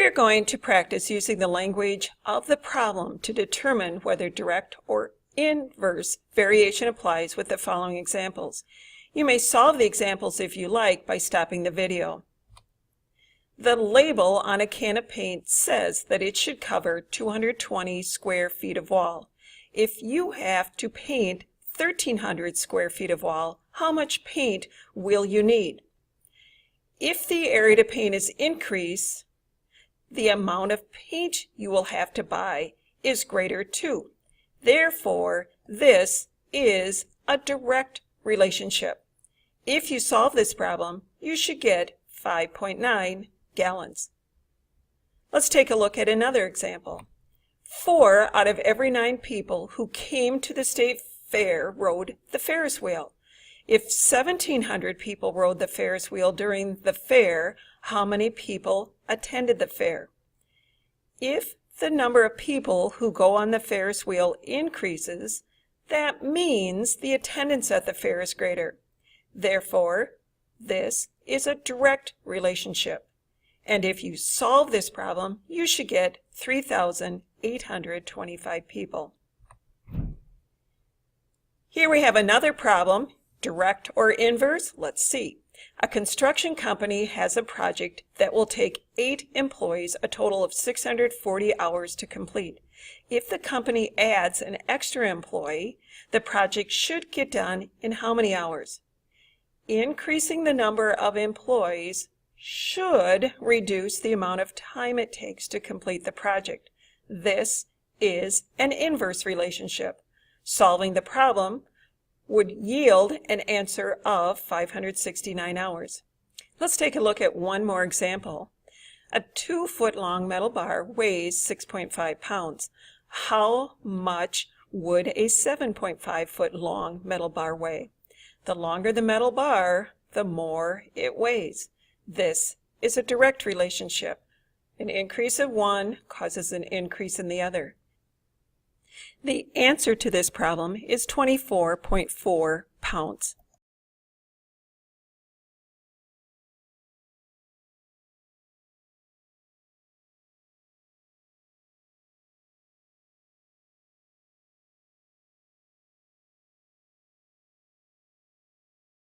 We're going to practice using the language of the problem to determine whether direct or inverse variation applies with the following examples. You may solve the examples if you like by stopping the video. The label on a can of paint says that it should cover 220 square feet of wall. If you have to paint 1,300 square feet of wall, how much paint will you need? If the area to paint is increased, the amount of paint you will have to buy is greater too. Therefore, this is a direct relationship. If you solve this problem, you should get 5.9 gallons. Let's take a look at another example. 4 out of every 9 people who came to the state fair rode the Ferris wheel. If 1,700 people rode the Ferris wheel during the fair, how many people attended the fair? If the number of people who go on the Ferris wheel increases, that means the attendance at the fair is greater. Therefore, this is a direct relationship. And if you solve this problem, you should get 3,825 people. Here we have another problem, direct or inverse. Let's see. A construction company has a project that will take 8 employees a total of 640 hours to complete. If the company adds an extra employee, the project should get done in how many hours? Increasing the number of employees should reduce the amount of time it takes to complete the project. This is an inverse relationship. Solving the problem would yield an answer of 569 hours. Let's take a look at one more example. A 2-foot-long metal bar weighs 6.5 pounds. How much would a 7.5-foot-long metal bar weigh? The longer the metal bar, the more it weighs. This is a direct relationship. An increase of one causes an increase in the other. The answer to this problem is 24.4 pounds.